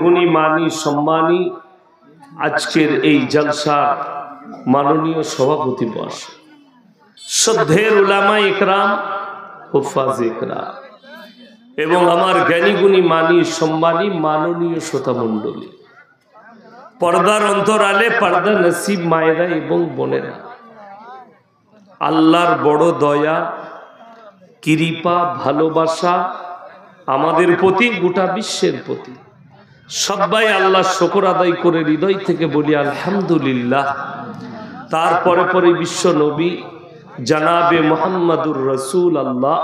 গুণী মানী সম্মানী আজকের এই জলসার মাননীয় সভাপতি বস, শ্রদ্ধের উলামা ইকরাম, হুফাজ ইকরাম এবং আমার জ্ঞানী গুণী মানী সম্মানী মাননীয় শ্রোতা মণ্ডলী, পর্দার অন্তরালে পর্দা নসিব মায়েরা এবং বোনেরা, আল্লাহর বড় দয়া কৃপা ভালোবাসা আমাদের প্রতি, গোটা বিশ্বের প্রতি। সবাই আল্লাহ শুকর আদায় করে হৃদয় থেকে বলি আলহামদুলিল্লাহ। তারপরে পরে বিশ্ব নবী জানাবে মুহাম্মাদুর রাসূল আল্লাহ,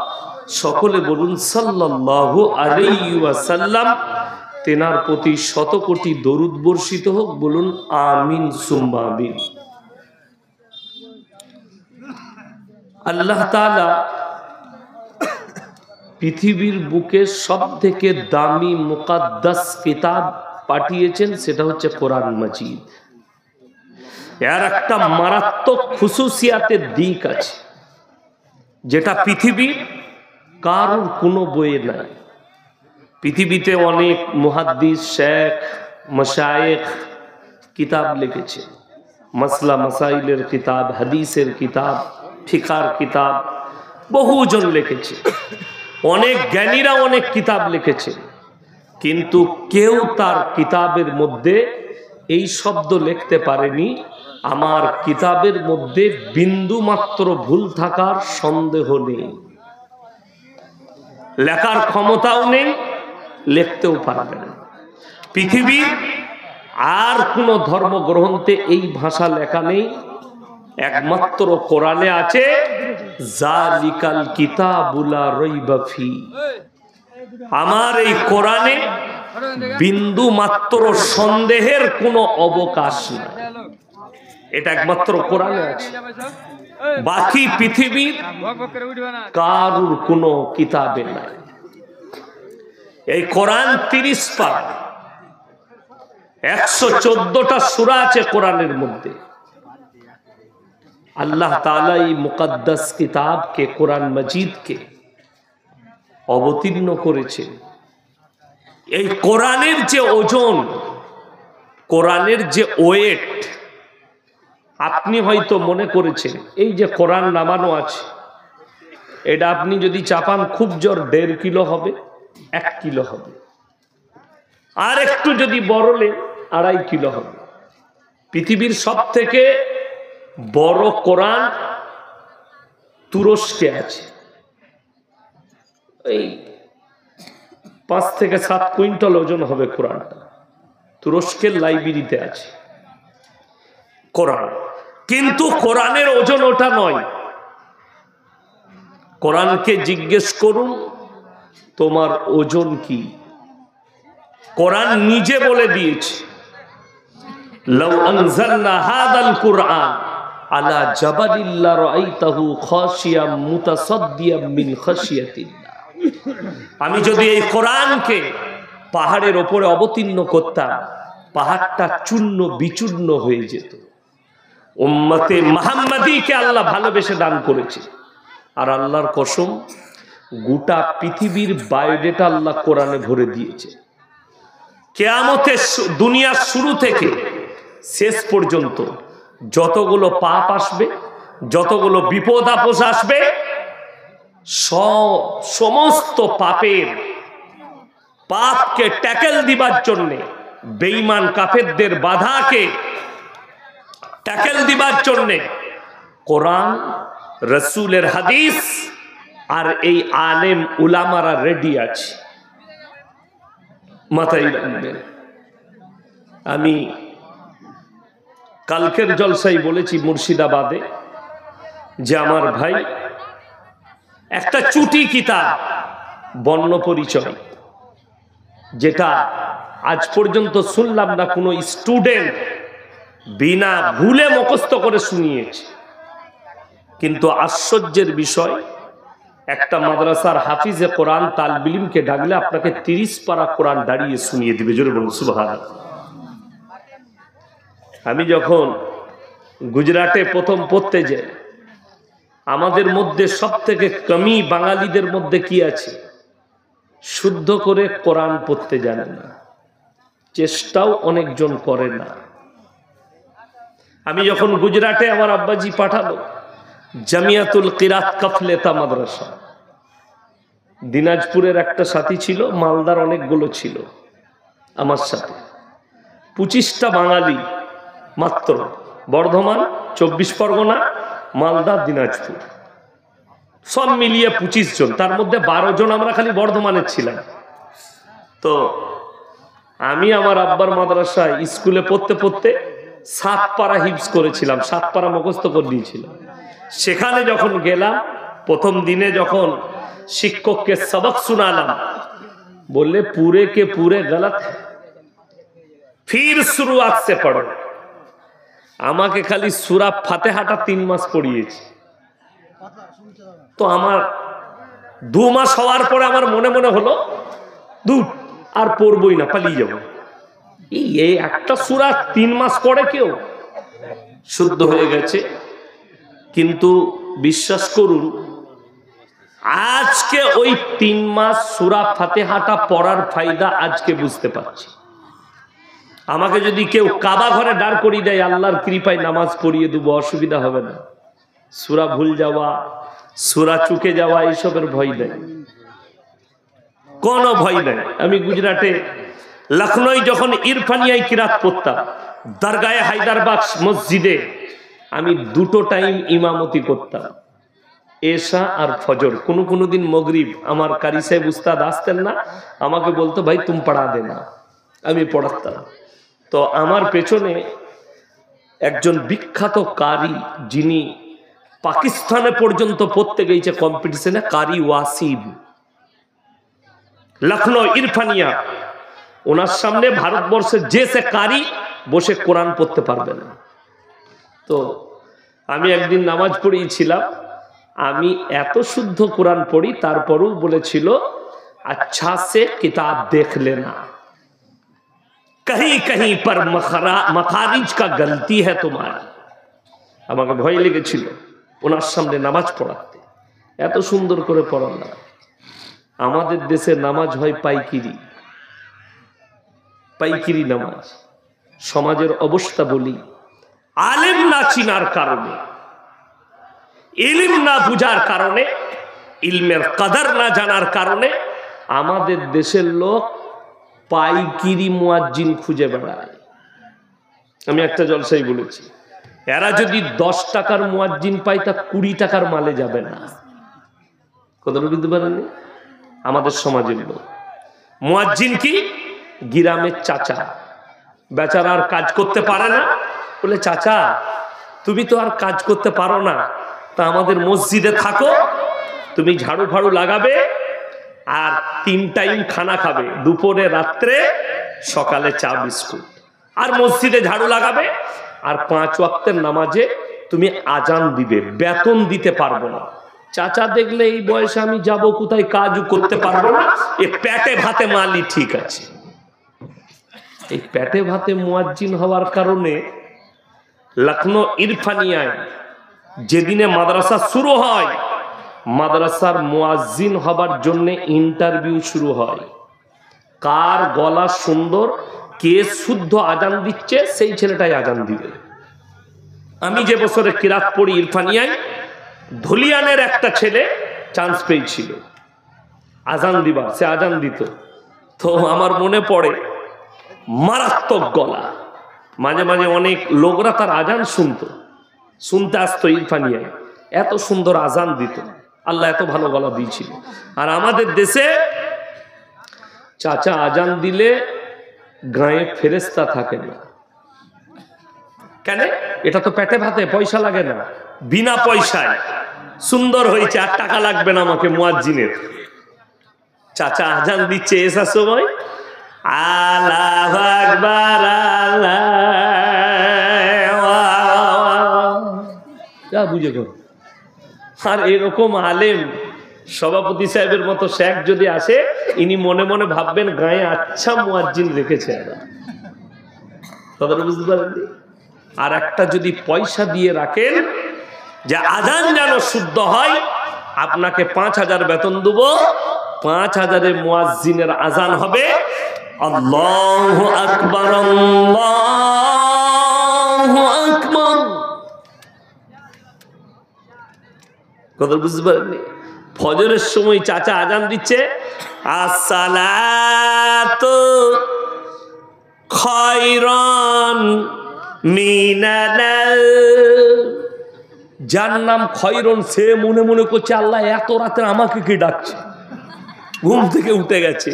সকলে বলুন সাল্লাল্লাহু আলাইহি ওয়াসাল্লাম। তেনার প্রতি শত কোটি দরুদ বর্ষিত হোক, বলুন আমিন সুম্মা আমিন। আল্লাহ তাআলা পৃথিবীর বুকে সব থেকে দামি মুকাদ্দাস কিতাব পাঠিয়েছেন, সেটা হচ্ছে কোরআন মাজিদ। এর একটা মারাত্মক খুশুসিয়াতের দিক আছে, যেটা পৃথিবীর কারোর কোনো বইয়ে নাই। পৃথিবীতে অনেক মুহাদ্দিস, শেখ, মাশায়েখ কিতাব লিখেছে, মাসলা মাসাইলের কিতাব, হাদিসের কিতাব, ফিকার কিতাব, বহুজন লিখেছে। অনেক জ্ঞানীরা অনেক কিতাব লিখেছে, কিন্তু কেউ তার কিতাবের মধ্যে এই শব্দ লিখতে পারেনি, আমার কিতাবের মধ্যে বিন্দু মাত্র ভুল থাকার সন্দেহ নেই। লেখার ক্ষমতাও নেই, লিখতেও পারবে না। পৃথিবীর আর কোন ধর্মগ্রন্থে এই ভাষা লেখা নেই, একমাত্র কোরআনে আছে জালিকাল কিতাবুল লা রাইবা ফি। আমার এই কোরআনে বিন্দু মাত্র সন্দেহের কোনো অবকাশ নেই, এটা একমাত্র কোরআনে আছে। বাকি পৃথিবীর কারুর কোনো কিতাবে নাই। এই কোরআন 30 পারা, 114টা সূরা আছে কোরআনের মধ্যে। আল্লাহ তাআলা এই মুকদ্দাস কিতাবকে, কোরআন মাজিদকে অবতীর্ণ করেছে। এই কোরআনের যে ওজন, কোরআনের যে ওয়েট, আপনি হয়তো মনে করেছেন এই যে কোরআন নামানো আছে, এটা আপনি যদি চাপান খুব জোর 1.5 কিলো হবে, 1 কিলো হবে, আর একটু যদি বড়লে 2.5 কিলো হবে। পৃথিবীর সব থেকে বড় কোরআন তুরস্কে আছে, এই 5 থেকে 7 কুইন্টাল ওজন হবে কোরআনটা, তুরস্কের লাইব্রেরিতে আছে কোরআন। কিন্তু কোরআনের ওজন ওটা নয়। কোরআনকে জিজ্ঞেস করুন তোমার ওজন কি? কোরআন নিজে বলে দিয়েছে, লাউ আনজালনা হাদাল কুরআন আলা জাবালিল লা রাআইতাহু খাশিয়াম মুতাসাদ্দিয়াম মিন খাশিয়াতিল্লাহ। আমি যদি এই কোরআনকে পাহাড়ের উপরে অবতীর্ণ করতাম, পাহাড়টা চূর্ণ বিচূর্ণ হয়ে যেত। উম্মতে মুহাম্মাদীকে আল্লাহ ভালোবেসে দান করেছে। আর আল্লাহর কসম, গোটা পৃথিবীর বায়োডেটা আল্লাহ কোরআনে ভরে দিয়েছে। কিয়ামতের দুনিয়ার শুরু থেকে শেষ পর্যন্ত যতগুলো পাপ আসবে, যতগুলো বিপদ আপদ আসবে, সমস্ত পাপকে ট্যাকেল দিবার জন্য, বেঈমান কাফেরদের বাধাকে ট্যাকেল দিবার জন্য কোরআন, রাসূলের হাদিস আর এই আলেম উলামারা রেডি আছে। মাথায় রাখবেন। আমি কালকের জলসায় বলেছি মুর্শিদাবাদে, যে আমার ভাই একটা চুটি কিতাব বর্ণ পরিচয়, যেটা আজ পর্যন্ত শুনলাম না কোনো স্টুডেন্ট বিনা ভুলে মুখস্থ করে শুনিয়েছে। কিন্তু আশ্চর্যের বিষয়, একটা মাদ্রাসার হাফিজে কোরআন তালবে ইলমকে ডাকলে আপনাকে 30 পারা কোরআন দাঁড়িয়ে শুনিয়ে দিবে। জোরে বলুন সুবহানাল্লাহ। আমি যখন গুজরাটে প্রথম পড়তে যাই, আমাদের মধ্যে সব থেকে কমি বাঙালিদের মধ্যে কি আছে? শুদ্ধ করে কোরআন পড়তে জানে না, চেষ্টাও অনেকজন করে না। আমি যখন গুজরাটে আমার আব্বাজি পাঠালো জামিয়াতুল কিরাত কাফলেতা মাদ্রাসা, দিনাজপুরের একটা সাথী ছিল, মালদার অনেকগুলো ছিল আমার সাথে, 25টা বাঙালি মাত্র, বর্ধমান, 24 পরগনা, মালদা, দিনাজপুর, সব মিলিয়ে 25 জন। তার মধ্যে 12 জন আমরা খালি বর্ধমানের ছিলাম। তো আমি আমার আব্বার মাদ্রাসায় স্কুলে পড়তে পড়তে 7 পারা হিফজ করেছিলাম, 7 পারা মুখস্থ করে দিয়েছিলাম। সেখানে যখন গেলাম, প্রথম দিনে যখন শিক্ষককে সবক শুনালাম, বললে पूरे के पूरे गलत है, फिर शुरुआत से पढ़ो। আমাকে খালি সূরা ফাতিহাটা 3 মাস পড়িয়েছে। তো আমার 2 মাস হওয়ার পরে আমার মনে মনে হলো দূর আর পড়বই না, পালিয়ে যাব। এই একটা সূরা 3 মাস পড়ে কেউ শুদ্ধ হয়ে গেছে। কিন্তু বিশ্বাস করুন, আজকে ওই 3 মাস সূরা ফাতিহাটা পড়ার ফায়দা আজকে বুঝতে পারছি। আমাকে যদি কেউ কাবা ঘরে দাঁড় করিয়ে দেয়, আল্লাহর কৃপায় নামাজ পড়িয়ে দেবো, অসুবিধা হবে না। সূরা ভুল যাওয়া, সূরা চুকে যাওয়া, এইসবের ভয় নেই, কোনো ভয় নেই। আমি গুজরাটে লখনৌ যখন ইরফানিয়ায় কিরাত পড়তাম, দরগায়ে হায়দারবাগ মসজিদে আমি 2টো টাইম ইমামতি করতাম, এশা আর ফজর। কোনো দিন মাগরিব। আমার কারি সাহেব উস্তাদ আসতেন না, আমাকে বলতো ভাই তুম পড়া দেনা, আমি পড়াতাম। তো আমার পেছনে একজন বিখ্যাত কারি, যিনি পাকিস্তানে পর্যন্ত পড়তে গেছে কম্পিটিশনে, কারি ওয়াসিম, লখনৌ ইরফানিয়া। ওনার সামনে ভারতবর্ষের যে সে কারি বসে কোরআন পড়তে পারবে না। তো আমি একদিন নামাজ পড়িয়েছিলাম, আমি এত শুদ্ধ কোরআন পড়ি, তারপরেও বলেছিল আচ্ছা সে কিতাব দেখ লেনা, कहीं कहीं पर मखारिज का गलती है तुम्हारी। আমাকে ভয় লেগেছিল ওনার সামনে নামাজ পড়াতে, এত সুন্দর করে পড়ালাম। আমাদের দেশে নামাজ হয় পাইকিরি, পাইকিরি নামাজ। সমাজের অবস্থা বলি, আলেম না চিনার কারণে, ইলম না বুঝার কারণে, ইলমের কদর না জানার কারণে আমাদের দেশের লোক পাইকিরি মুয়াজ্জিন খুঁজে বেড়ায়। আমি একটা জলসাই বলেছি, এরা যদি 10 টাকার মুয়াজ্জিন পায়, তা 20 টাকার মালে যাবে না। কথাটা বুঝতে পারেননি? আমাদের সমাজের লোক মুয়াজ্জিন কি, গ্রামের চাচা, বেচারা আর কাজ করতে পারে না, বলে চাচা তুমি তো আর কাজ করতে পারো না, তা আমাদের মসজিদে থাকো, তুমি ঝাড়ু ফাড়ু লাগাবে আর 3 টাইম খানা খাবে, দুপুরে, রাত্রে, সকালে চা বিস্কুট, আর মসজিদে ঝাড়ু লাগাবে, আর 5 ওয়াক্তের নামাজে তুমি আজান দিবে, বেতন দিতে পারবো না। চাচা দেখলে এই বয়সে আমি যাব কোথায়, কাজও করতে পারবো না, এই পেটে ভাতে মালি ঠিক আছে। এই পেটে ভাতে মুয়াজ্জিন হওয়ার কারণে লখনৌ ইরফানিয়ায় যেদিনে মাদ্রাসা শুরু হয়, মাদ্রাসার মুয়াজ্জিন হবার জন্য ইন্টারভিউ শুরু হয়। কার গলা সুন্দর, কে শুদ্ধ আজান দিচ্ছে, সেই ছেলেটাই আজান দিবে। আমি যে বছরে কিরাত পড়ি ইরফানিয়ায়, ধুলিয়ানের একটা ছেলে চান্স পেয়েছিল আজান দিবার, সে আজান দিত। তো আমার মনে পড়ে, মারাত্মক গলা, মাঝে মাঝে অনেক লোকরা তার আজান শুনতে আসতো ইরফানিয়ায়, এত সুন্দর আজান দিত। আল্লাহ এত ভালো গলা দিয়েছিল। আর আমাদের দেশে চাচা আজান দিলে গায়ে ফেরেশতা থাকে না। কেন? এটা তো পেটে ভাতে, পয়সা লাগে না, বিনা পয়সায় সুন্দর হয়েছে, আর টাকা লাগবে না আমাকে মুয়াজ্জিনের। চাচা আজান দিচ্ছে এসার সময়, আল্লাহু আকবার, যা বুঝে করো। আর এরকম আলেম সভাপতি সাহেবের মতো শেখ যদি আসে, ইনি মনে মনে ভাববেন গায়ে আচ্ছা মুয়াজ্জিন রেখেছে। কথাটা বুঝতে পারেন? আর একটা যদি পয়সা দিয়ে রাখেন যে আজান যেন শুদ্ধ হয়, আপনাকে 5000 বেতন দেবো, 5000-এ মুয়াজ্জিনের আজান হবে, আল্লাহু আকবার, আল্লাহু আকবার। কথা বুঝতে পারেননি? ফজরের সময় চাচা আজান দিচ্ছে, আসসালাতু খায়রান মিনাল, যার নাম খয়রন সে মনে মনে করছে আল্লাহ এত রাতে আমাকে কি ডাকছে, ঘুম থেকে উঠে গেছে।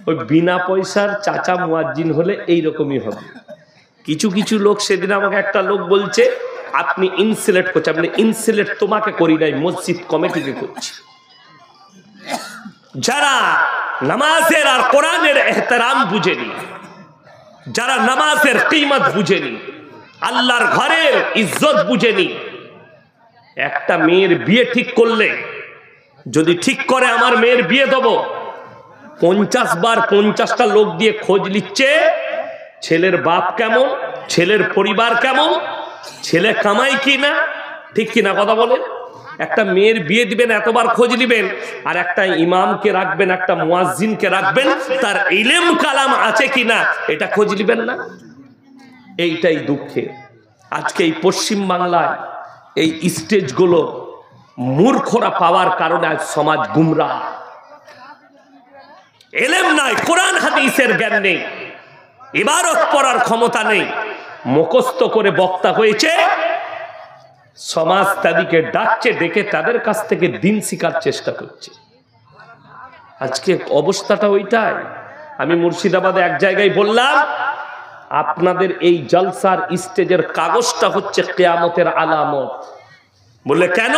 ওই বিনা পয়সার চাচা মুয়াজ্জিন হলে এইরকমই হবে। কিছু কিছু লোক, সেদিন আমাকে একটা লোক বলছে আপনি ইনসিলেট করছে, আপনি ইনসিলেট তোমাকে করি নাই, মসজিদ কমিটিকে করছি। যারা নামাজের আর কোরআনের এহতেরাম বুঝেনি, যারা নামাজের কিমত বুঝেনি, আল্লাহর ঘরের ইজ্জত বুঝেনি, একটা মেয়ের বিয়ে ঠিক করলে যদি ঠিক করে আমার মেয়ের বিয়ে দেবো, 50 বার 50টা লোক দিয়ে খোঁজ নিচ্ছে ছেলের বাপ কেমন, ছেলের পরিবার কেমন, ছেলে কামাই কিনা, ঠিক কিনা কথা বলেন? একটা মেয়ের বিয়ে দিবেন এতবার খোঁজ নিবেন, আর একটা ইমামকে রাখবেন, একটা মুয়াজ্জিনকে রাখবেন, তার ইলম কালাম আছে কিনা এটা খোঁজ নিবেন না। এইটাই দুঃখে আজকে এই পশ্চিম বাংলায় এই স্টেজগুলো মূর্খরা পাওয়ার কারণে আজ সমাজ গুমরাহ। ইলম নাই, কোরআন হাদিসের জ্ঞান নেই, ইবারত পড়ার ক্ষমতা নেই, মুখস্থ করে বক্তা হয়েছে, সমাজ তাদেরকে ডাকছে, ডেকে তাদের কাছ থেকে দিন শিখার চেষ্টা করছে। আজকে অবস্থাটা ওইটাই। আমি মুর্শিদাবাদে এক জায়গায় বললাম, আপনাদের এই জলসার স্টেজের কাগজটা হচ্ছে কিয়ামতের আলামত। বললে কেন?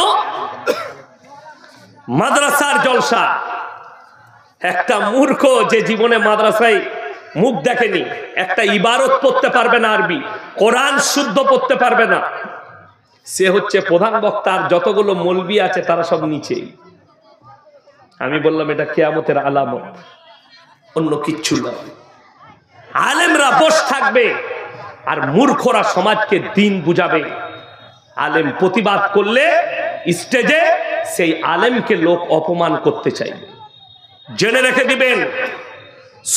মাদ্রাসার জলসা, একটা মূর্খ যে জীবনে মাদ্রাসায় মুখ দেখেনি, একটা ইবারত পড়তে পারবে না, আরবি কোরআন শুদ্ধ পড়তে পারবে না, সে হচ্ছে প্রধান বক্তা, আর যতগুলো মৌলবি আছে তারা সব নিচেই। আমি বললাম এটা কিয়ামতের আলামত, অন্য কিচ্ছু না। আলেমরা বস থাকবে আর মূর্খরা সমাজকে দিন বুঝাবে। আলেম প্রতিবাদ করলে স্টেজে সেই আলেমকে লোক অপমান করতে চাইবে। জেনে রেখে দিবেন,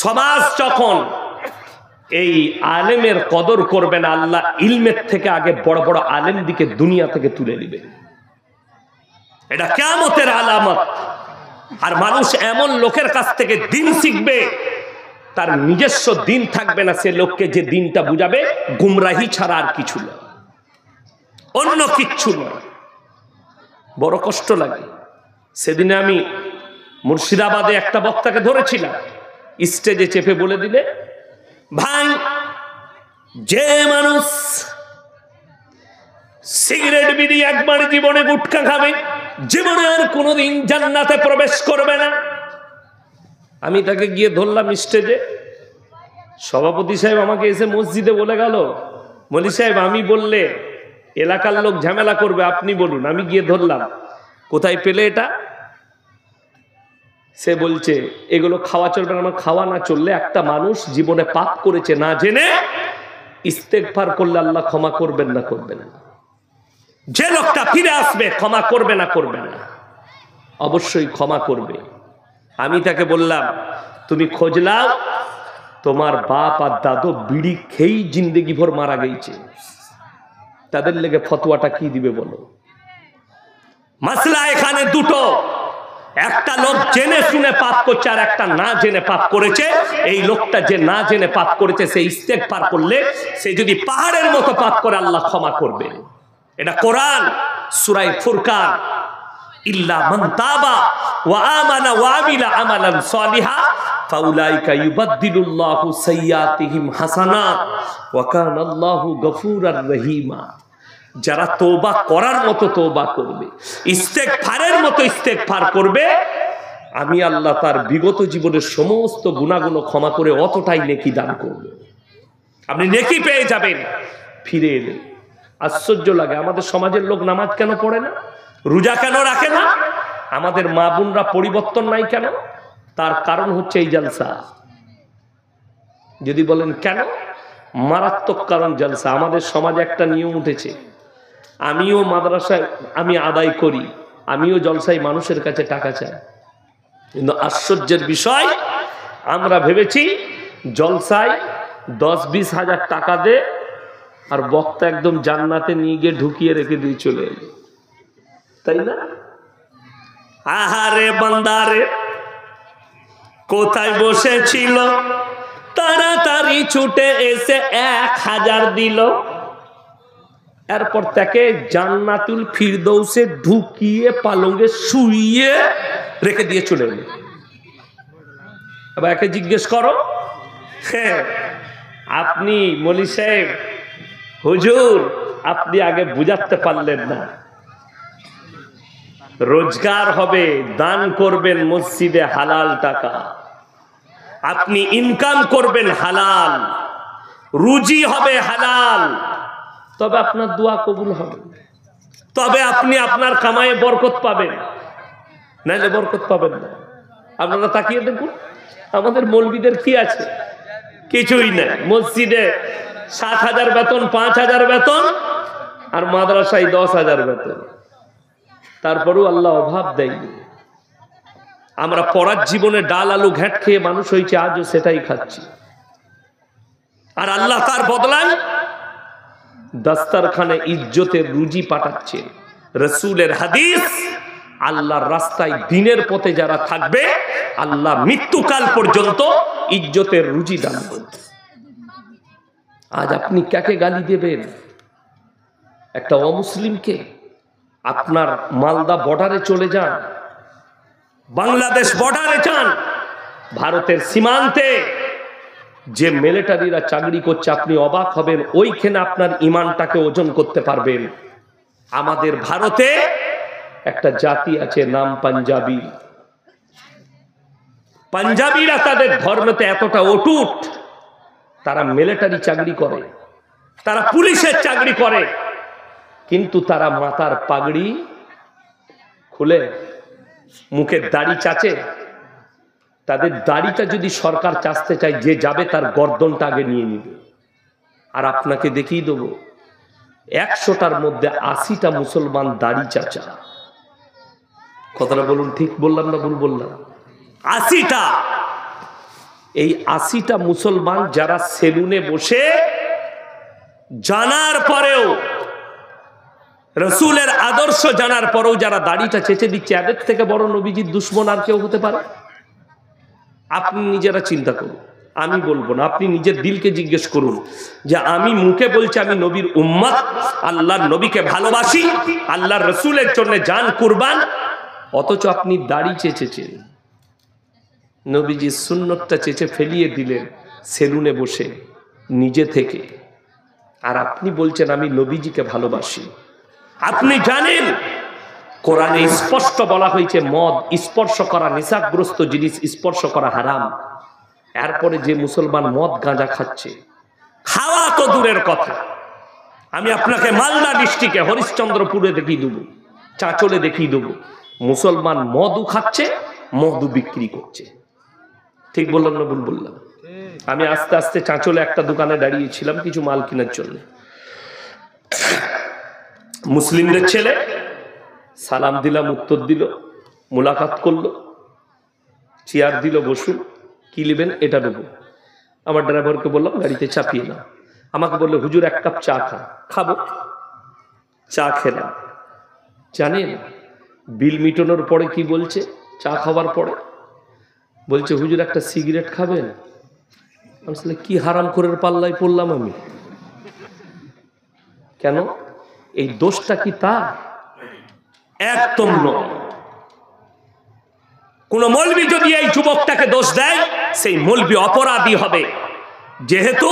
সমাজ যখন এই আলেমের কদর করবে না, আল্লাহ ইলমের থেকে আগে বড় বড় আলেম দিকে দুনিয়া থেকে তুলে দিবে। এটা কিয়ামতের আলামত। আর মানুষ এমন লোকের কাছ থেকে দিন শিখবে, তার নিজস্ব দিন থাকবে না, সে লোককে যে দিনটা বুঝাবে গুমরাহি ছাড়া আর কিছু না, অন্য কিচ্ছু নয়। বড় কষ্ট লাগে। সেদিনে আমি মুর্শিদাবাদে একটা বক্তাকে ধরেছিলাম, স্টেজে চেপে বলে দিলে, ভাই যে মানুষ সিগারেট বিড়ি একবার জীবনে গুটখা খাবে, জীবনে আর কোনোদিন জান্নাতে প্রবেশ করবে না। আমি তাকে গিয়ে ধরলাম স্টেজে। সভাপতি সাহেব আমাকে এসে মসজিদে বলে গেল, মলি সাহেব আমি বললে এলাকার লোক ঝামেলা করবে, আপনি বলুন। আমি গিয়ে ধরলাম, কোথায় পেলে এটা? সে বলছে এগুলো খাওয়া চলবে না। আমার খাওয়া না চললে, একটা মানুষ জীবনে পাপ করেছে না জেনে, ইস্তেগফার করলে আল্লাহ ক্ষমা করবেন না? করবেন না। যে লোকটা ফিরে আসবে ক্ষমা করবে না? করবে না, অবশ্যই ক্ষমা করবে। আমি তাকে বললাম, তুমি খোঁজ নাও, তোমার বাপ আর দাদু বিড়ি খেয়েই জিন্দেগি ভর মারা গেছে, তাদের লেগে ফতোয়াটা কি দিবে বলো? মাসলা এখানে দুটো, একটা লোক জেনে শুনে পাপ করছে, আর একটা না জেনে পাপ করেছে। এই লোকটা যে না জেনে পাপ করেছে, সে ইস্তেগফার করলে, সে যদি পাহাড়ের মতো পাপ করে, আল্লাহ ক্ষমা করবে। এটা কোরআন, সূরা ফুরকান, ইল্লা মান তাবা ওয়া আমানা ওয়া আমিলা আমালান সালিহা ফাউলাইকা ইউবাদদিলুল্লাহু সাইয়্যাতিহিম হাসানাত ওয়া কানাল্লাহু গফুরার রহিমা। যারা তওবা করার মতো তওবা করবে, ইস্তেগফারের মতো ইস্তেগফার করবে, আমি আল্লাহ তার বিগত জীবনের সমস্ত গুনাহগুলো ক্ষমা করে অতটাই নেকি দান করব। আপনি নেকি পেয়ে যাবেন ফিরে এলে। আশ্চর্য লাগে, আমাদের সমাজের লোক নামাজ কেন পড়ে না, রোজা কেন রাখে না, আমাদের মা বোনরা পরিবর্তন নাই কেন? তার কারণ হচ্ছে এই জলসা। যদি বলেন কেন, মারাত্মক কারণ জলসা। আমাদের সমাজে একটা নিয়ম উঠেছে, আমিও মাদ্রাসায় আমি আদায় করি, আমিও জলসায় মানুষের কাছে টাকা চাই, কিন্তু আশ্চর্যের বিষয় আমরা ভেবেছি জলসায় 10-20 হাজার টাকা দে, আর বক্তা একদম জান্নাতে নিয়ে গিয়ে ঢুকিয়ে রেখে দিয়ে চলে এলো, তাই না? আহারে বান্দারে, কোথায় বসেছিল, তাড়াতাড়ি ছুটে এসে 1000 দিল, এরপর তাকে জান্নাতুল ফিরদৌসে ঢুকিয়ে পালঙ্গে শুইয়ে রেখে দিয়ে চলে এলো। এবার একে জিজ্ঞেস করো, হ্যাঁ আপনি মলি সাহেব, হুজুর আপনি আগে বুঝাতে পারলেন না, রোজগার হবে, দান করবেন মসজিদে হালাল টাকা, আপনি ইনকাম করবেন হালাল, রুজি হবে হালাল, তবে আপনার দোয়া কবুল হবে, তবে আপনি আপনার কামায়ে বরকত পাবেন, নাহলে বরকত পাবেন না। আপনারা তাকিয়ে দেখুন আমাদের মৌলবীদের কি আছে, কিছুই নাই। মসজিদে 7,000 বেতন, 5,000 বেতন, আর মাদ্রাসায় 10,000 বেতন, তারপরেও আল্লাহ অভাব দেয়নি। আমরা পড়ার জীবনে ডাল আলু ঘ্যাট খেয়ে মানুষ হয়েছে, আজও সেটাই খাচ্ছি, আর আল্লাহ তার বদলায় দস্তরখানে ইজ্জতের রুজি পাঠাচ্ছে। রাসূলের হাদিস, আল্লাহর রাস্তায় দ্বীনের পথে যারা থাকবে আল্লাহ মৃত্যুকাল পর্যন্ত ইজ্জতের রুজি দান করবে। আজ আপনি কাকে গালি দেবেন? একটা অমুসলিমকে? আপনার মালদা বর্ডারে চলে যান, বাংলাদেশ বর্ডারে যান, ভারতের সীমান্তে যে মিলিটারিরা চাকরি করছে আপনি অবাক হবেন, ওইখানে আপনার ইমানটাকে ওজন করতে পারবেন। আমাদের ভারতে একটা জাতি আছে নাম পাঞ্জাবি। পাঞ্জাবিরা তাদের ধর্মেতে এতটা অটুট, তারা মিলিটারি চাকরি করে, তারা পুলিশের চাকরি করে, কিন্তু তারা মাথার পাগড়ি খুলে মুখের দাড়ি চাচে। তাদের দাড়িটা যদি সরকার চাচতে চায়, যে যাবে তার গর্দনটা আগে নিয়ে নিবে। আর আপনাকে দেখিয়ে দেবো 100টার মধ্যে 80টা মুসলমান দাড়ি চাচা। কথাটা বলুন, ঠিক বললাম না ভুল বললাম? 80টা। এই 80টা মুসলমান যারা সেলুনে বসে জানার পরেও, রাসূলের আদর্শ জানার পরেও যারা দাড়িটা চেঁচে দিচ্ছে, এদের থেকে বড় নবীজির দুশমন আর কেউ হতে পারে? আপনি নিজেরা চিন্তা করুন, আমি বলবো না, আপনি নিজের দিলকে জিজ্ঞেস করুন যে আমি মুখে বলছি আমি নবীর উম্মত, আল্লাহর নবীকে ভালোবাসি, আল্লাহর রাসূলের জন্য জান কুরবান, অথচ আপনি দাড়ি চেঁচেছেন, নবীজির সুন্নতটা চেঁচে ফেলিয়ে দিলেন সেলুনে বসে নিজে থেকে, আর আপনি বলছেন আমি নবীজিকে ভালোবাসি। আপনি জানেন কোরআনে স্পষ্ট বলা হয়েছে মদ স্পর্শ করা, নেশাগ্রস্ত জিনিস স্পর্শ করা হারাম। এরপরে যে মুসলমান মদ গাঁজা খাচ্ছে, খাওয়া তো দূরের কথা, আমি আপনাকে মালদা ডিস্ট্রিক্টে হরিশ্চন্দ্রপুরে দেখিয়ে দেবো, চাঁচলে দেখিয়ে দেবো, মুসলমান মদও খাচ্ছে, মদও বিক্রি করছে। ঠিক বললাম না ভুল বললাম? আমি আস্তে আস্তে চাঁচলে একটা দোকানে দাঁড়িয়েছিলাম কিছু মাল কেনার জন্য। মুসলিমদের ছেলে, সালাম দিলাম, উত্তর দিল, মুলাকাত করলো, চেয়ার দিল, বসুন, কি নেবেন? এটা দেবো। আমার ড্রাইভারকে বললাম গাড়িতে চাপিয়ে না। আমাকে বললো হুজুর 1 কাপ চা খা। খাবো। চা খেলাম। জানেন বিল মিটানোর পরে কি বলছে? চা খাওয়ার পরে বলছে হুজুর একটা সিগারেট খাবেন? আসলে কি হারাম করে পাল্লায় পড়লাম আমি? কেন? এই দোষটা কি তার? একদম নয়। কোন মৌলবি যদি এই যুবকটাকে দোষ দেয়, সেই মৌলবি অপরাধী হবে, যেহেতু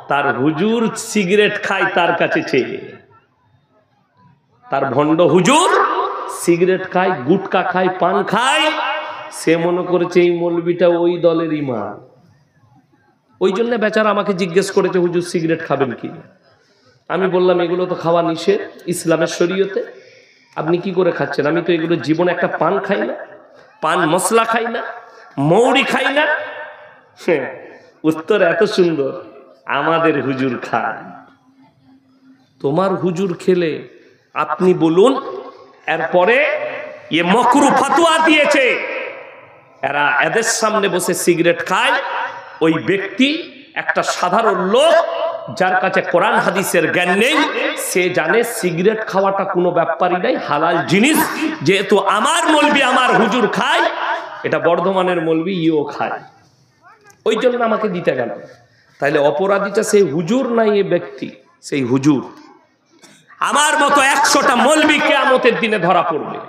তার হুজুর সিগারেট খায় তার কাছে চেয়ে। তার ভণ্ড হুজুর সিগারেট খায়, গুটকা খায়, পান খায়, সে মনে করেছে এই মৌলবিটা ওই দলের ইমাম। ওই জন্য বেচারা আমাকে জিজ্ঞেস করেছে হুজুর সিগারেট খাবেন কি? আমি বললাম এগুলো তো খাওয়া নিষেধ ইসলামের শরীয়তে, আপনি কি করে খাচ্ছেন? আমি তো এগুলো জীবনে একটা পান খাই না, পান মশলা খাই না, মৌরি খাই না। উত্তর এত সুন্দর, আমাদের হুজুর খায়। তোমার হুজুর খেলে আপনি বলুন। এরপরে এ মকরু ফতোয়া দিয়েছে, এরা এদের সামনে বসে সিগারেট খায়, ওই ব্যক্তি একটা সাধারণ লোক, যার কাছে কোরআন হাদিসের জ্ঞান নেই, সে জানে সিগারেট খাওয়াটা কোনো ব্যাপারই নাই, হালাল জিনিস। যেহেতু আমার মৌলবি, আমার হুজুর খায়, এটা বর্ধমানের মৌলবি ইও খায়, ওই জন্য আমাকে দিতে গেল। তাহলে অপরাধীটা সেই হুজুর নাই, এ ব্যক্তি সেই হুজুর। আমার মতো 100টা মৌলবি কিয়ামতের দিনে ধরা পড়বে,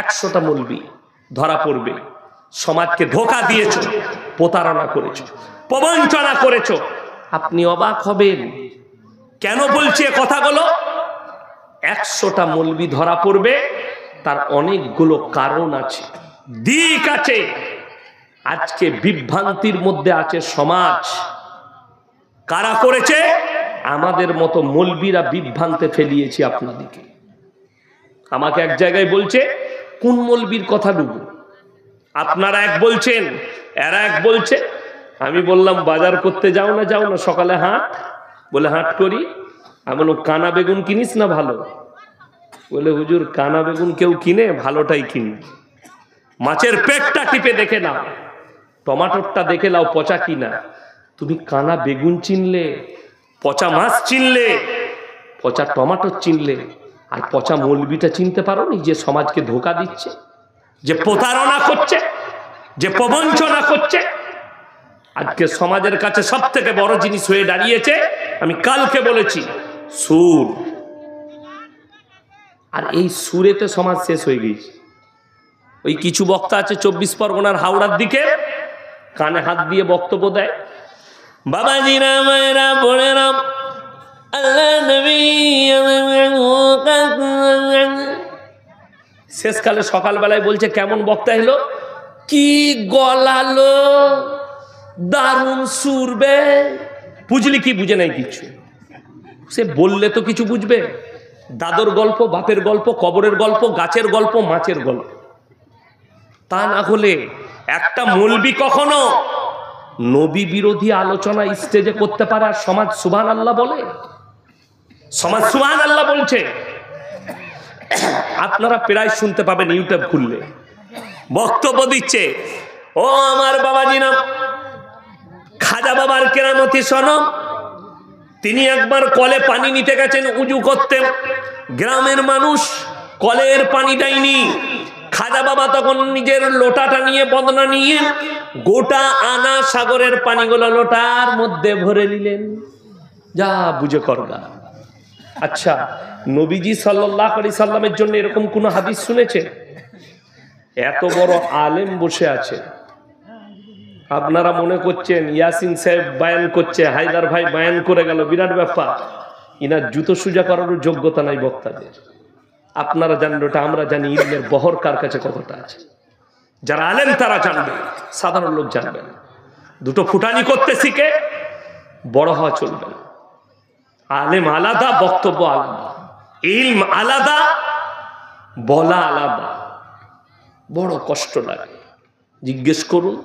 100টা মৌলবি ধরা পড়বে। সমাজকে ধোঁকা দিয়েছো, প্রতারণা করেছো, প্রবঞ্চনা করেছো। আপনি অবাক হবেন, কেন বলছি এ কথাগুলো? 100টা মৌলবি ধরা পড়বে, তার অনেকগুলো কারণ আছে, দিক আছে। আজকে বিভ্রান্তির মধ্যে আছে সমাজ। কারা করেছে? আমাদের মতো মৌলবিরা বিভ্রান্তে ফেলিয়েছি আপনাদেরকে। আমাকে এক জায়গায় বলছে, কোন মৌলবির কথা ডুবো? আপনারা এক বলছেন, এরা এক বলছে। আমি বললাম, বাজার করতে যাও না? যাও না, সকালে হাট। বলে হাট করি। আমি বললাম, কানা বেগুন কিনিস না ভালো? বলে হুজুর, কানা বেগুন কেউ কিনে? ভালোটাই কিনি। মাছের পেটটা টিপে দেখে নাও, টমাটোরটা দেখে নাও পচা কিনা। তুমি কানা বেগুন চিনলে, পচা মাছ চিনলে, পচা টমাটো চিনলে, আর পচা মৌলবিটা চিনতে পারো নি? যে সমাজকে ধোঁকা দিচ্ছে, যে প্রতারণা করছে, যে প্রবঞ্চনা করছে। আজকে সমাজের কাছে সব থেকে বড় জিনিস হয়ে দাঁড়িয়েছে, আমি কালকে বলেছি, সুর। আর এই সুরেতে সমাজ শেষ হয়ে গেছে। ওই কিছু বক্তা আছে 24 পরগনার হাওড়ার দিকে, কানে হাত দিয়ে বক্তব্য দেয়, বাবাজিরা, মায়েরা, বোনেরা, আল্লাহ নবী। শেষকালে সকালবেলায় বলছে, কেমন বক্তা এলো, কি গলালো, দারুণ সুরবে। বুঝলি কি? বুঝে নাই কিছু। সে বললে তো কিছু বুঝবে। দাদর গল্প, বাপের গল্প, কবরের গল্প, গাছের গল্প, মাছের গল্প। তা না হলে একটা মৌলবি কখনো নবী বিরোধী আলোচনা স্টেজে করতে পারে আর সমাজ সুবহানাল্লাহ বলে? সমাজ সুবহানাল্লাহ বলছে। আপনারা প্রায় শুনতে পাবেন ইউটিউব খুললে, বক্তব্য দিচ্ছে, ও আমার বাবাজিরা, খাজা বাবার কেরামতি শোনো। তিনি একবার কলে পানি নিতে গেছেন, উজু করতেন। গ্রামের মানুষ কলের পানি দেয়নি। খাজা বাবা তখন নিজের লোটাটা নিয়ে, বদনা নিয়ে, গোটা আনা সাগরের পানিগুলো লোটার মধ্যে ভরে নিলেন। যা বুঝে করগা। আচ্ছা, নবীজি সাল্লাল্লাহু আলাইহি সাল্লামের জন্য এরকম কোন হাদিস শুনেছে? এত বড় আলেম বসে আছে, আপনারা মনে করছেন ইয়াসিন সাহেব বায়ান করছে, হায়দার ভাই বায়ান করে গেল, বিরাট ব্যাপার। ইনার জুতো সুজা করার যোগ্যতা নাই বক্তাদের। আপনারা জানেন ওটা, আমরা জানি ইলমের বহর কার কাছে কতটা আছে। যারা আলেম তারা জানবে, সাধারণ লোক জানবে না। দুটো ফুটানি করতে শিখে বড় হওয়া চলবে না। আলেম আলাদা, বক্তব্য আলাদা, ইলম আলাদা, বলা আলাদা। বড় কষ্ট লাগে। জিজ্ঞেস করুন,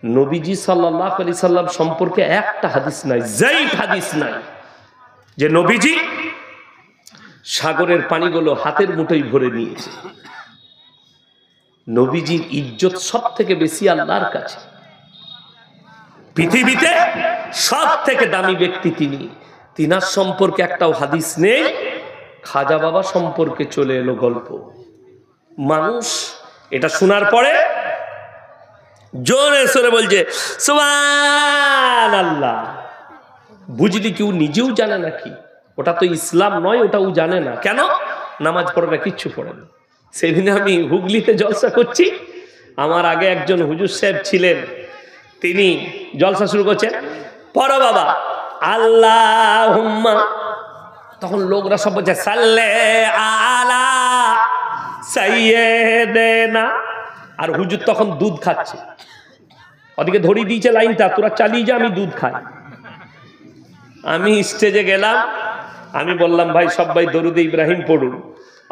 নবীজি সাল্লাল্লাহু আলাইহি সাল্লাম সম্পর্কে একটা হাদিস নাই, যায়িফ হাদিস নাই, যে নবীজি সাগরের পানিগুলো হাতের মুঠোয় ভরে নিয়েছে। নবীজির ইজ্জত সব থেকে বেশি আল্লাহর কাছে। পৃথিবীতে সব থেকে দামি ব্যক্তি তিনি, তিনার সম্পর্কে একটাও হাদিস নেই। খাজা বাবা সম্পর্কে চলে এলো গল্প। মানুষ এটা শোনার পরে জোরে সরে বলছে সুবহানাল্লাহ। বুঝলি কেউ নিজেও জানে নাকি ওটা তো ইসলাম নয়, ওটাও জানে না। কেন? নামাজ পড়ে না, কিচ্ছু পড়ে না। সেদিনে আমি হুগলিতে জলসা করছি, আমার আগে একজন হুজুর সাহেব ছিলেন, তিনি জলসা শুরু করছেন, পড়ো বাবা আল্লাহুম্মা। তখন লোকরা সব বলছে সাল্লে আলা সাইয়্যিদিনা, আর হুজুর তখন দুধ খাচ্ছে। ওদিকে ধরিয়ে দিয়েছে লাইনটা, তোরা চালিয়ে যা, আমি দুধ খাই। আমি স্টেজে গেলাম, আমি বললাম ভাই সবাই দরুদে ইব্রাহিম পড়ুন।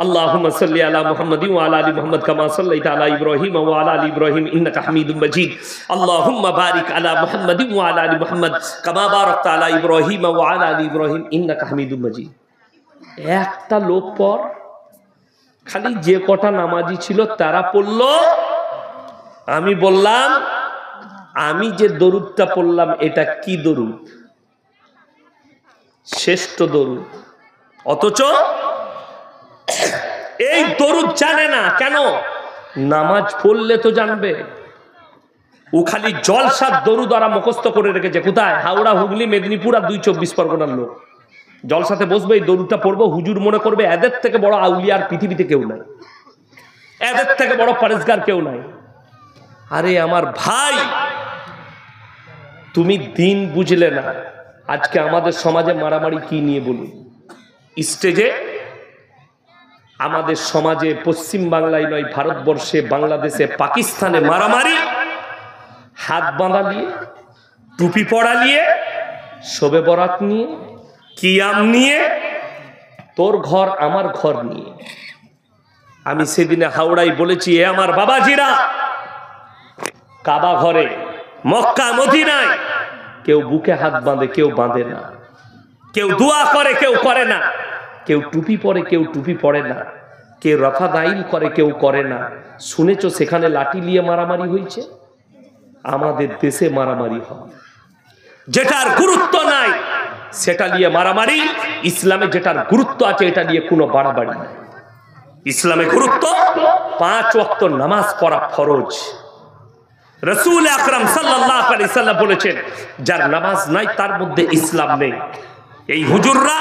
আল্লাহুম্মা সাল্লি আলা মুহাম্মাদিন ওয়া আলা আলি মুহাম্মাদ কামা সাল্লাইতা আলা ইব্রাহিম ওয়া আলা আলি ইব্রাহিম ইন্নাকা হামিদুম মাজিদ। আল্লাহুম্মা বারিক আলা মুহাম্মাদিন ওয়া আলা আলি মুহাম্মাদ কামা বারাকতা আলা ইব্রাহিম ওয়া আলা আলি ইব্রাহিম ইন্নাকা হামিদুম মাজিদ। একটা লোক পর খালি যে কটা নামাজি ছিল তারা পড়ল। আমি বললাম আমি যে দরুদটা পড়লাম এটা কি দরুদ? শ্রেষ্ঠ দরুদ। অথচ এই দরুদ জানে না কেন? নামাজ পড়লে তো জানবে। ও খালি জলসার দরুদ ওরা মুখস্থ করে রেখেছে। কোথায়? হাওড়া, হুগলি, মেদিনীপুর আর 2 24 পরগনার লোক জলসাতে বসবে, এই দরুদটা পড়বো, হুজুর মনে করবে এদের থেকে বড় আউলিয়া আর পৃথিবীতে কেউ নাই, এদের থেকে বড় পরেজগার কেউ নাই। আরে আমার ভাই, তুমি দিন বুঝলে না। আজকে আমাদের সমাজে মারামারি কি নিয়ে বলুন? স্টেজে আমাদের সমাজে, পশ্চিম বাংলায় নয়, ভারতবর্ষে, বাংলাদেশে, পাকিস্তানে মারামারি হাত বাঁধা নিয়ে, টুপি পড়া নিয়ে, শবে বরাত নিয়ে, কিয়াম নিয়ে, তোর ঘর আমার ঘর নিয়ে। আমি সেদিনে হাওড়ায় বলেছি, এ আমার বাবাজিরা, কাবা ঘরে, মক্কা মদিনায় কেউ বুকে হাত বাঁধে, কেউ বাঁধে না। কেউ দোয়া করে, কেউ করে না। কেউ টুপি পরে, কেউ টুপি পরে না। কেউ রফা দাইল করে, কেউ করে না। শুনেছো সেখানে লাঠি নিয়ে মারামারি হয়েছে? আমাদের দেশে মারামারি হয়, যেটার গুরুত্ব নাই সেটা নিয়ে মারামারি। ইসলামে যেটার গুরুত্ব আছে এটা নিয়ে কোনো বাড়াবাড়ি নাই। ইসলামে গুরুত্ব 5 ওয়াক্ত নামাজ পড়া ফরজ। রাসূল আকরাম সাল্লাল্লাহু আলাইহি সাল্লাম বলেছেন, যার নামাজ নাই তার মধ্যে ইসলাম নেই। এই হুজুররা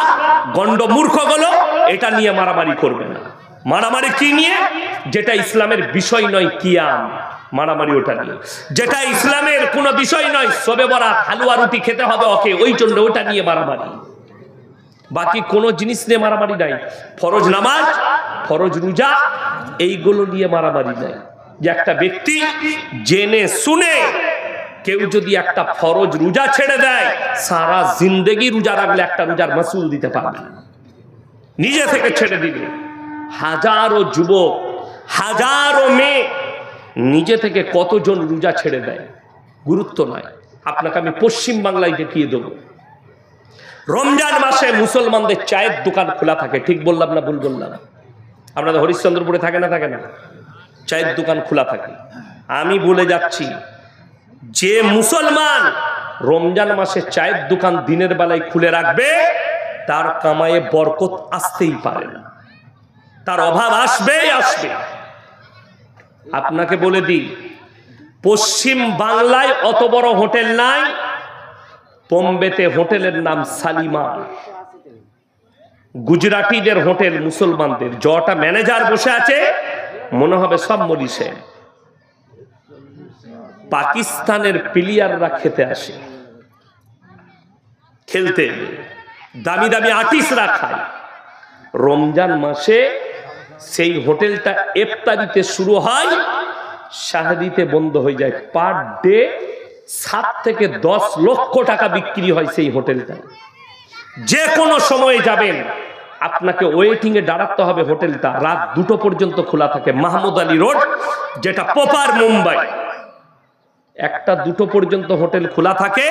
গন্ড মূর্খগুলো এটা নিয়ে মারামারি করবে না। মারামারি কি নিয়ে? যেটা ইসলামের বিষয় নয়, কিয়াম, মারামারি ওটা নিয়ে। যেটা ইসলামের কোনো বিষয় নয়, শবে বরাত, হালুয়া রুটি খেতে হবে ওকে, ওই জন্য ওটা নিয়ে মারামারি। বাকি কোনো জিনিস নিয়ে মারামারি নাই। ফরজ নামাজ, ফরজ রোজা, এইগুলো নিয়ে মারামারি নাই। যে একটা ব্যক্তি জেনে শুনে কেউ যদি একটা ফরজ রোজা ছেড়ে দেয়, সারা জিন্দেগি রোজা রাখলে একটা রোজার মাসুল দিতে পারবে না, নিজে থেকে ছেড়ে দিবে। হাজারো যুবক, হাজারো মেয়ে নিজে থেকে কতজন রোজা ছেড়ে দেয়, গুরুত্ব নাই। আপনাকে আমি পশ্চিম বাংলায় দেখিয়ে দেবো, রমজান মাসে মুসলমানদের চায়ের দোকান খোলা থাকে। ঠিক বললাম না ভুল বললাম? আপনাদের হরিশ্চন্দ্রপুরে থাকে না থাকে না? চায়ের দোকান খোলা থাকে। আমি বলে যাচ্ছি, যে মুসলমান রমজান মাসে চায়ের দোকান দিনের বেলায় খুলে রাখবে, তার কামায়ে বরকত আসতেই পারে না, তার অভাব আসবেই আসবে। আপনাকে বলে দিই, পশ্চিম বাংলায় অত বড় হোটেল নাই। বোম্বেতে হোটেলের নাম সালিমা, গুজরাটিদের হোটেল, মুসলমানদের। জটা ম্যানেজার বসে আছে, মনে হবে সব মরিছে। পাকিস্তানের প্লেয়াররা খেতে আসে, খেলতে দামি দামি আর্টিস্টরা খায়। রমজান মাসে সেই হোটেলটা ইফতারিতে শুরু হয়, সাহরিতে বন্ধ হয়ে যায়। পার ডে 7 থেকে 10 লক্ষ টাকা বিক্রি হয় সেই হোটেলটা। যে কোনো সময় যাবেন, আপনাকে ওয়েটিং এ দাঁড়াতে হবে। হোটেলটা রাত 2টো পর্যন্ত খোলা থাকে। মাহমুদ আলী রোড, যেটা প্রপার মুম্বাই, 1টা 2টো পর্যন্ত হোটেল খোলা থাকে।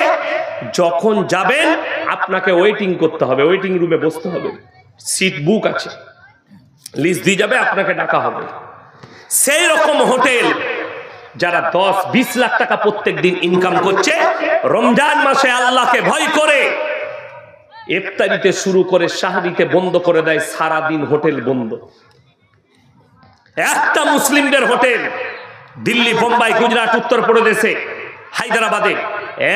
যখন যাবেন আপনাকে ওয়েটিং করতে হবে, ওয়েটিং রুমে বসতে হবে। সিট বুক আছে, লিস্ট দিয়ে যাবে, আপনাকে ডাকা হবে। সেই রকম হোটেল যারা 10-20 লাখ টাকা প্রত্যেক দিন ইনকাম করছে, রমজান মাসে আল্লাহকে ভয় করে ইফতারিতে শুরু করে সাহরিতে বন্ধ করে দেয়। সারাদিন হোটেল বন্ধ। একটা মুসলিমদের হোটেল দিল্লি, বোম্বাই, গুজরাট, উত্তরপ্রদেশে, হায়দ্রাবাদে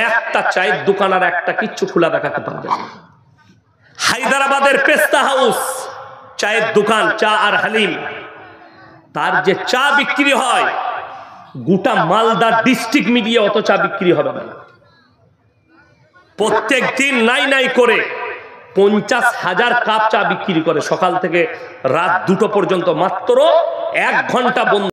একটা চায়ের দোকান আর একটা কিচ্ছু খোলা দেখাতে পারবে না। হায়দ্রাবাদের পেস্তা হাউস চায়ের দোকান, চা আর হালিম, তার যে চা বিক্রি হয়, গোটা মালদা ডিস্ট্রিক্ট মিলিয়ে অত চা বিক্রি হবে না। প্রত্যেক দিন নাই নাই করে 50,000 কাপ চা বিক্রি করে, সকাল থেকে রাত 2টো পর্যন্ত। মাত্র 1 ঘন্টা বন্ধ।